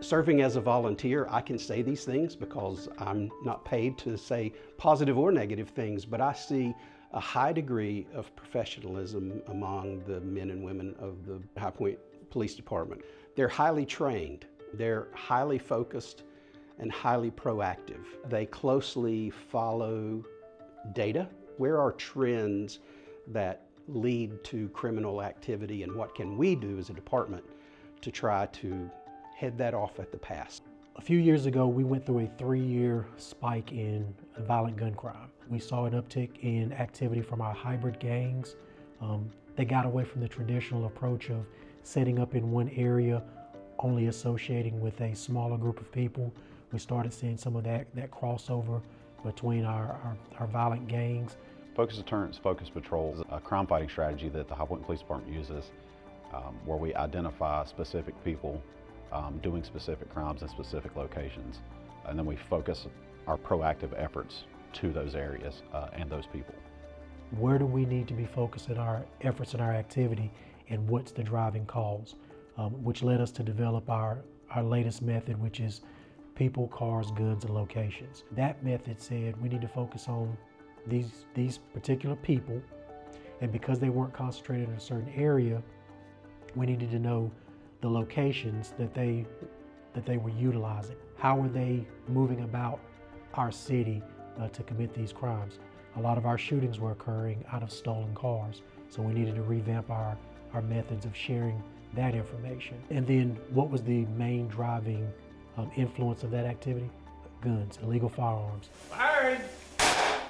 Serving as a volunteer, I can say these things because I'm not paid to say positive or negative things, but I see a high degree of professionalism among the men and women of the High Point Police Department. They're highly trained, they're highly focused, and highly proactive. They closely follow data. Where are trends that lead to criminal activity, and what can we do as a department to try to head that off at the pass? A few years ago, we went through a 3-year spike in violent gun crime. We saw an uptick in activity from our hybrid gangs. They got away from the traditional approach of setting up in one area, only associating with a smaller group of people. We started seeing some of that crossover between our violent gangs. Focused Deterrence, Focused Patrol is a crime fighting strategy that the High Point Police Department uses, where we identify specific people doing specific crimes in specific locations, and then we focus our proactive efforts to those areas and those people. Where do we need to be focusing our efforts and our activity, and what's the driving cause? Which led us to develop our latest method, which is people, cars, guns, and locations. That method said we need to focus on these particular people, and because they weren't concentrated in a certain area, we needed to know the locations that they were utilizing. How are they moving about our city to commit these crimes? A lot of our shootings were occurring out of stolen cars, so we needed to revamp our methods of sharing that information. And then what was the main driving influence of that activity? Guns, illegal firearms. Firing!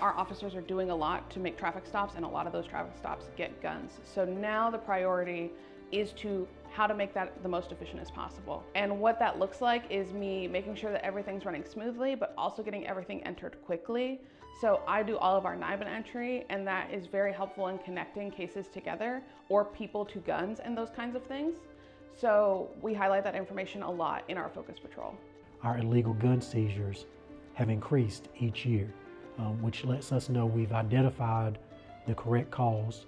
Our officers are doing a lot to make traffic stops, and a lot of those traffic stops get guns. So now the priority is to how to make that the most efficient as possible. And what that looks like is me making sure that everything's running smoothly, but also getting everything entered quickly. So I do all of our NIBIN entry, and that is very helpful in connecting cases together or people to guns and those kinds of things. So we highlight that information a lot in our Focus Patrol. Our illegal gun seizures have increased each year, which lets us know we've identified the correct cause.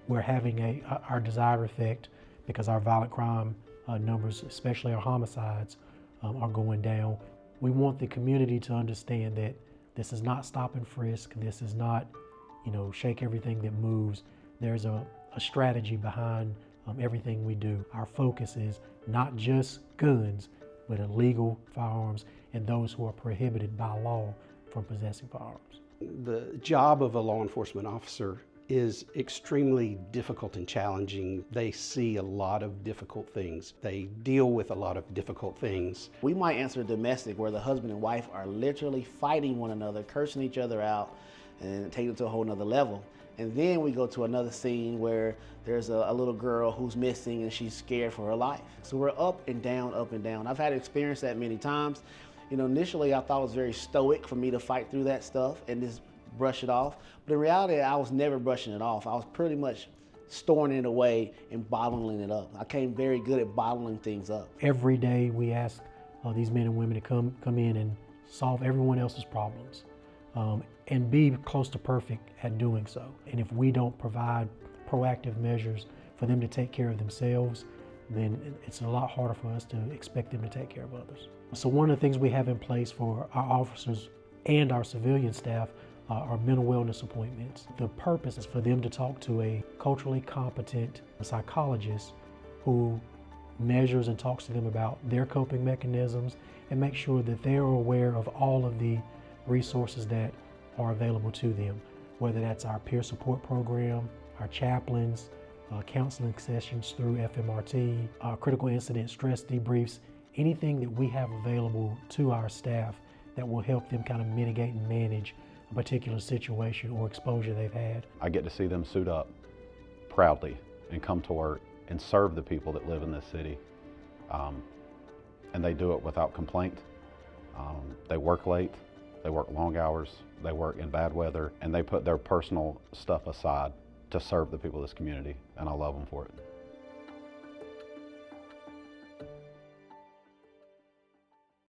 We're having our desired effect because our violent crime numbers, especially our homicides, are going down. We want the community to understand that this is not stop and frisk. This is not, shake everything that moves. There's a strategy behind everything we do. Our focus is not just guns, but illegal firearms and those who are prohibited by law from possessing firearms. The job of a law enforcement officer is extremely difficult and challenging. They see a lot of difficult things. They deal with a lot of difficult things. We might answer domestic where the husband and wife are literally fighting one another, cursing each other out, and taking it to a whole nother level. And then we go to another scene where there's a little girl who's missing and she's scared for her life. So we're up and down, up and down. I've had to experience that many times. Initially I thought it was very stoic for me to fight through that stuff and just brush it off. But in reality, I was never brushing it off. I was pretty much storing it away and bottling it up. I became very good at bottling things up. Every day we ask these men and women to come in and solve everyone else's problems and be close to perfect at doing so. And if we don't provide proactive measures for them to take care of themselves, then it's a lot harder for us to expect them to take care of others. So one of the things we have in place for our officers and our civilian staff are mental wellness appointments. The purpose is for them to talk to a culturally competent psychologist who measures and talks to them about their coping mechanisms and make sure that they're aware of all of the resources that are available to them, whether that's our peer support program, our chaplains, counseling sessions through FMRT, critical incident stress debriefs, anything that we have available to our staff that will help them kind of mitigate and manage a particular situation or exposure they've had. I get to see them suit up proudly and come to work and serve the people that live in this city. And they do it without complaint. They work late, they work long hours, they work in bad weather, and they put their personal stuff aside to serve the people of this community, and I love them for it.